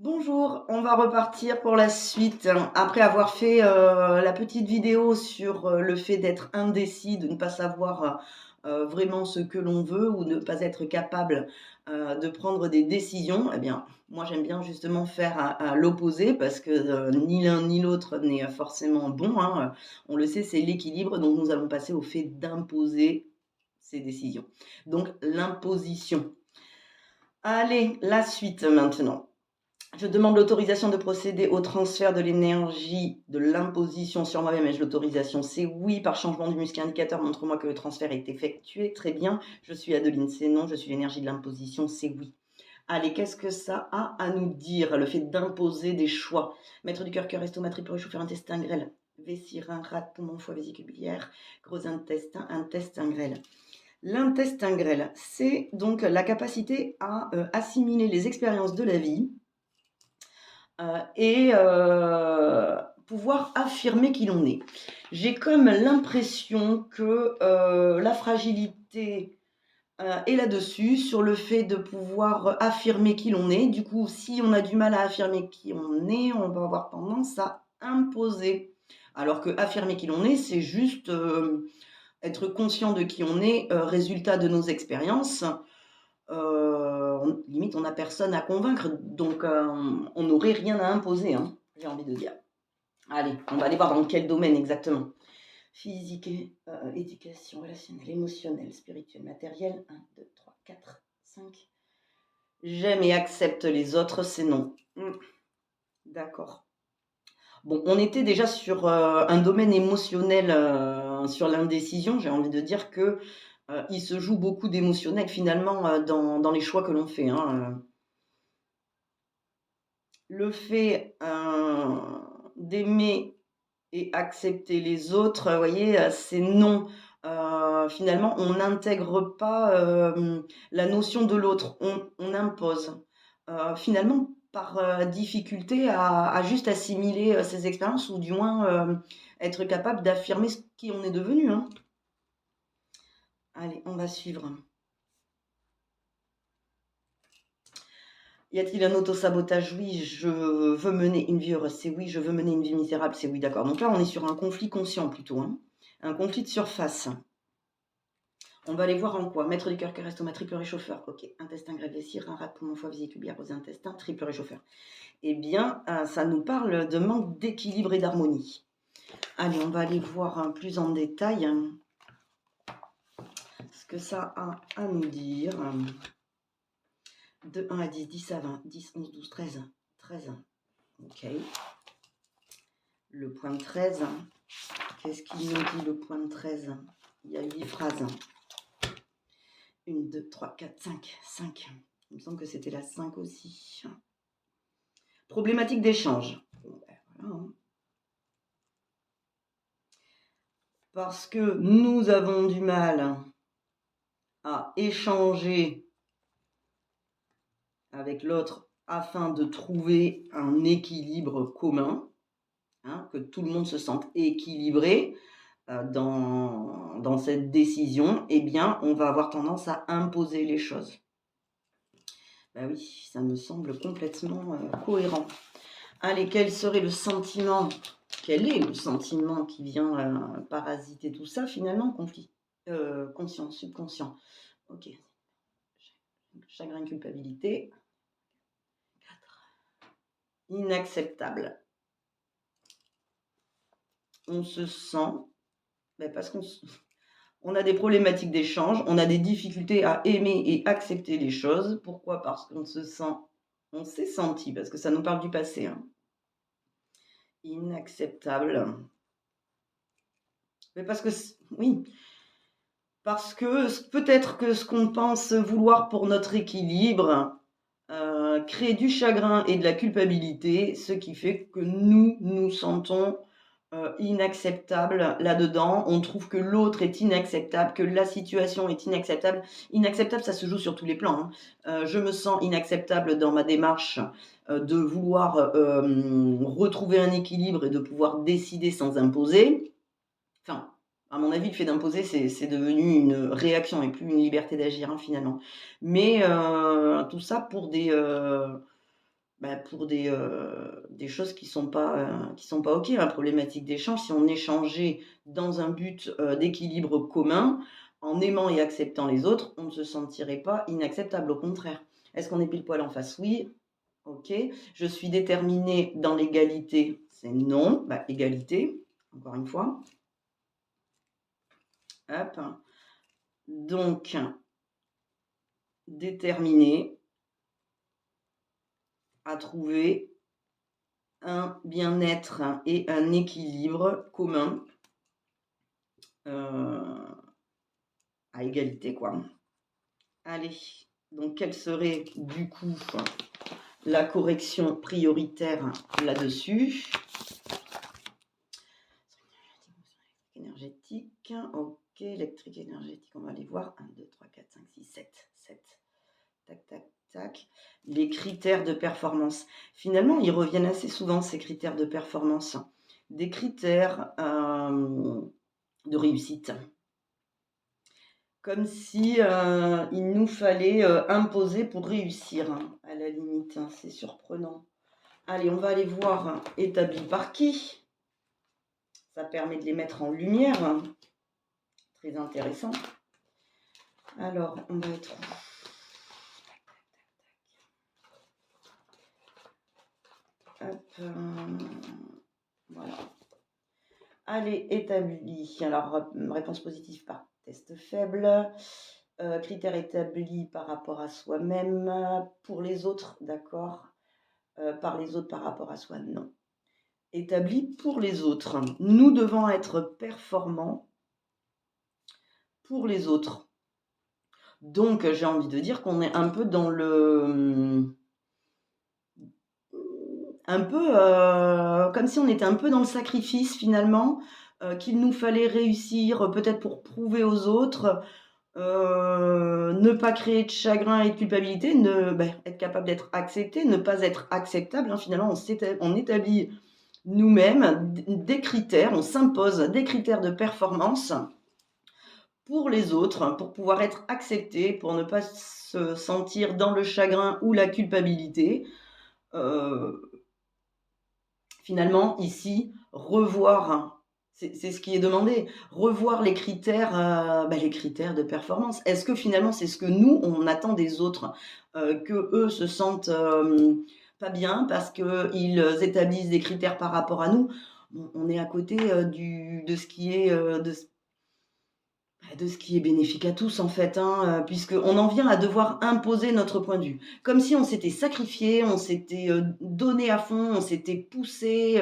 Bonjour, on va repartir pour la suite. Après avoir fait, la petite vidéo sur, le fait d'être indécis, de ne pas savoir, vraiment ce que l'on veut ou ne pas être capable, de prendre des décisions. Eh bien, moi j'aime bien justement faire à l'opposé parce que, ni l'un ni l'autre n'est, forcément bon, hein, on le sait, c'est l'équilibre, donc nous allons passer au fait d'imposer ses décisions. Donc l'imposition. Allez, la suite maintenant. Je demande l'autorisation de procéder au transfert de l'énergie de l'imposition sur moi-même. Ai-je l'autorisation? C'est oui. Par changement du muscle indicateur, montre-moi que le transfert est effectué. Très bien. Je suis Adeline, c'est non. Je suis l'énergie de l'imposition, c'est oui. Allez, qu'est-ce que ça a à nous dire, le fait d'imposer des choix? Maître du cœur, estomac, triple réchauffeur, intestin grêle, vessie, rein, rate, poumon, foie, vésicule biliaire, gros intestin, intestin grêle. L'intestin grêle, c'est donc la capacité à assimiler les expériences de la vie et pouvoir affirmer qui l'on est. J'ai comme l'impression que la fragilité est là-dessus, sur le fait de pouvoir affirmer qui l'on est. Du coup, si on a du mal à affirmer qui on est, on va avoir tendance à imposer. Alors que affirmer qui l'on est, c'est juste être conscient de qui on est, résultat de nos expériences. Limite, on n'a personne à convaincre, donc on n'aurait rien à imposer, hein, j'ai envie de dire. Allez, on va aller voir dans quel domaine exactement. Physique, éducation, relationnelle, émotionnelle, spirituelle, matérielle. 1, 2, 3, 4, 5. J'aime et accepte les autres, c'est non. D'accord. Bon, on était déjà sur un domaine émotionnel, sur l'indécision. J'ai envie de dire que il se joue beaucoup d'émotionnel finalement dans les choix que l'on fait, hein. Le fait d'aimer et accepter les autres, vous voyez, c'est non. Finalement, on n'intègre pas la notion de l'autre, on impose. Finalement, par difficulté à juste assimiler ces expériences ou du moins être capable d'affirmer ce qui on est devenu, hein. Allez, on va suivre. Y a-t-il un autosabotage? Oui, je veux mener une vie heureuse, c'est oui. Je veux mener une vie misérable, c'est oui, d'accord. Donc là, on est sur un conflit conscient plutôt, hein. Un conflit de surface. On va aller voir en quoi? Maître du cœur, estomac, triple réchauffeur. Ok. Intestin, grêle, vessie, rein, rate, poumon, foie, vésicule biliaire, gros intestin, triple réchauffeur. Eh bien, ça nous parle de manque d'équilibre et d'harmonie. Allez, on va aller voir plus en détail ce que ça a à nous dire. De 1 à 10, 10 à 20, 10, 11, 12, 13, 13. Ok. Le point 13. Qu'est-ce qu'il nous dit, le point 13? Il y a 8 phrases. 1, 2, 3, 4, 5. 5. Il me semble que c'était la 5 aussi. Problématique d'échange. Bon, ben voilà, hein. Parce que nous avons du mal à échanger avec l'autre afin de trouver un équilibre commun, hein, que tout le monde se sente équilibré dans cette décision, eh bien, on va avoir tendance à imposer les choses. Ben oui, ça me semble complètement cohérent. Allez, quel serait le sentiment? Quel est le sentiment qui vient parasiter tout ça finalement? Conflit conscient, subconscient. Ok. Chagrin, culpabilité. 4. Inacceptable. On se sent, parce qu'on a des problématiques d'échange, on a des difficultés à aimer et accepter les choses. Pourquoi? Parce qu'on se sent, on s'est senti, parce que ça nous parle du passé, hein. Inacceptable. Mais parce que, oui, parce que peut-être que ce qu'on pense vouloir pour notre équilibre crée du chagrin et de la culpabilité, ce qui fait que nous sentons inacceptables là-dedans. On trouve que l'autre est inacceptable, que la situation est inacceptable. Inacceptable, ça se joue sur tous les plans, hein. Je me sens inacceptable dans ma démarche de vouloir retrouver un équilibre et de pouvoir décider sans imposer. Enfin, à mon avis, le fait d'imposer, c'est devenu une réaction et plus une liberté d'agir, hein, finalement. Mais tout ça pour des bah, pour des choses qui sont pas OK. La problématique d'échange, si on échangeait dans un but, d'équilibre commun, en aimant et acceptant les autres, on ne se sentirait pas inacceptable, au contraire. Est-ce qu'on est pile poil en face? Oui. OK. Je suis déterminée dans l'égalité? C'est non. Bah, égalité, encore une fois. Hop. Donc déterminée à trouver un bien-être et un équilibre commun, à égalité, quoi. Allez, donc quelle serait du coup la correction prioritaire là-dessus? Énergétique, OK, électrique, énergétique, on va aller voir. 1, 2, 3, 4, 5, 6, 7. 7. Tac, tac, tac. Les critères de performance. Finalement, ils reviennent assez souvent, ces critères de performance. Des critères de réussite. Comme si il nous fallait imposer pour réussir, hein, à la limite. Hein, c'est surprenant. Allez, on va aller voir établi par qui. Ça permet de les mettre en lumière. Hein. Très intéressant. Alors, on va être... Hop, voilà. Allez, établi. Alors, réponse positive par test faible. Critères établis par rapport à soi-même. Pour les autres, d'accord. Par les autres par rapport à soi, non. Établi pour les autres. Nous devons être performants pour les autres. Donc, j'ai envie de dire qu'on est un peu dans le... Un peu comme si on était un peu dans le sacrifice finalement, qu'il nous fallait réussir peut-être pour prouver aux autres, ne pas créer de chagrin et de culpabilité, être capable d'être accepté, ne pas être acceptable. Hein, finalement, on établit nous-mêmes des critères, on s'impose des critères de performance pour les autres, pour pouvoir être accepté, pour ne pas se sentir dans le chagrin ou la culpabilité. Finalement, ici, revoir, c'est ce qui est demandé, revoir les critères de performance. Est-ce que finalement, c'est ce que nous, on attend des autres, qu'eux se sentent pas bien parce qu'ils établissent des critères par rapport à nous? On est à côté de ce qui est de ce qui est bénéfique à tous en fait, hein, puisqu'on en vient à devoir imposer notre point de vue. Comme si on s'était sacrifié, on s'était donné à fond, on s'était poussé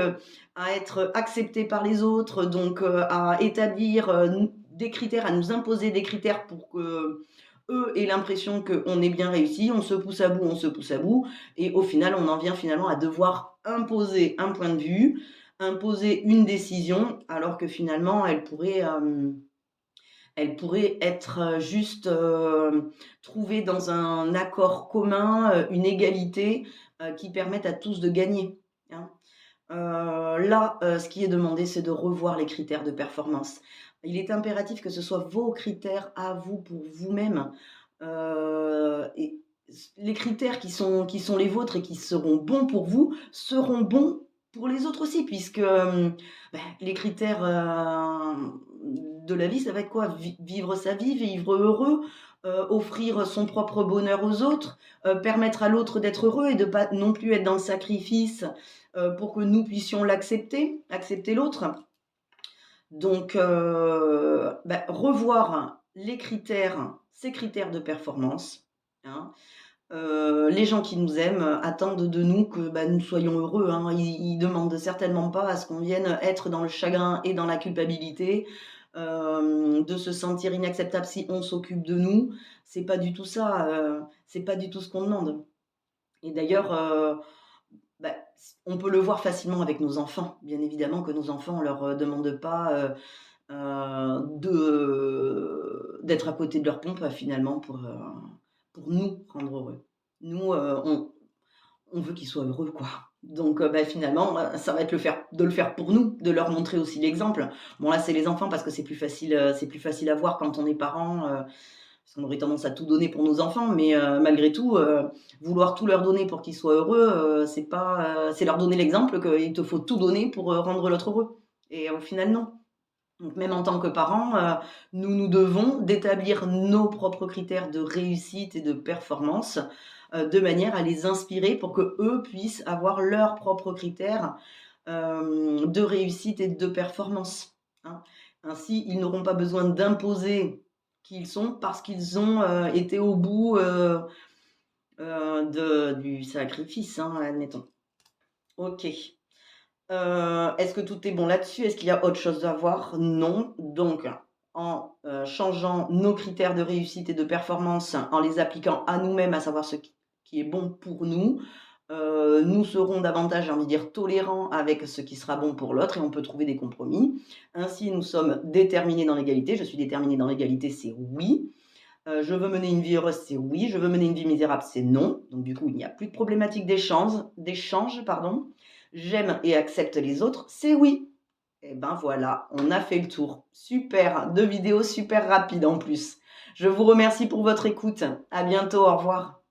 à être accepté par les autres, donc à établir des critères, à nous imposer des critères pour que eux aient l'impression qu'on est bien réussi, on se pousse à bout, et au final, on en vient finalement à devoir imposer un point de vue, imposer une décision, alors que finalement, elle pourrait être juste trouvée dans un accord commun, une égalité qui permette à tous de gagner. Hein. Là, ce qui est demandé, c'est de revoir les critères de performance. Il est impératif que ce soit vos critères à vous, pour vous-même. Et les critères qui sont les vôtres et qui seront bons pour vous, seront bons pour les autres aussi, puisque les critères de la vie, ça va être quoi? Vivre sa vie, vivre heureux, offrir son propre bonheur aux autres, permettre à l'autre d'être heureux et de pas non plus être dans le sacrifice pour que nous puissions accepter l'autre. Donc, revoir les critères, ces critères de performance. Hein. Les gens qui nous aiment attendent de nous que nous soyons heureux. Hein. Ils demandent certainement pas à ce qu'on vienne être dans le chagrin et dans la culpabilité, de se sentir inacceptable si on s'occupe de nous. C'est pas du tout ça. C'est pas du tout ce qu'on demande. Et d'ailleurs, on peut le voir facilement avec nos enfants. Bien évidemment que nos enfants, on leur demande pas d'être à côté de leur pompe finalement pour nous rendre heureux. Nous, on veut qu'ils soient heureux, quoi. Donc finalement, ça va être de le faire pour nous, de leur montrer aussi l'exemple. Bon là, c'est les enfants parce que c'est plus facile à voir quand on est parent, parce qu'on aurait tendance à tout donner pour nos enfants, mais malgré tout, vouloir tout leur donner pour qu'ils soient heureux, c'est pas, c'est leur donner l'exemple qu'il te faut tout donner pour, rendre l'autre heureux et au final, non. Donc même en tant que parents, nous nous devons d'établir nos propres critères de réussite et de performance, de manière à les inspirer pour qu'eux puissent avoir leurs propres critères, de réussite et de performance, hein. Ainsi, ils n'auront pas besoin d'imposer qui ils sont parce qu'ils ont, été au bout, de du sacrifice, hein, admettons. OK. Est-ce que tout est bon là-dessus? Est-ce qu'il y a autre chose à voir? Non. Donc en, changeant nos critères de réussite et de performance, en les appliquant à nous-mêmes, à savoir ce qui est bon pour nous, nous serons davantage, j'ai envie de dire, tolérants avec ce qui sera bon pour l'autre et on peut trouver des compromis. Ainsi, nous sommes déterminés dans l'égalité. Je suis déterminée dans l'égalité, c'est oui. Je veux mener une vie heureuse, c'est oui. Je veux mener une vie misérable, c'est non. Donc du coup, il n'y a plus de problématique d'échange, pardon. J'aime et accepte les autres, c'est oui. Et ben voilà, on a fait le tour. Super, 2 vidéos super rapides en plus. Je vous remercie pour votre écoute. À bientôt, au revoir.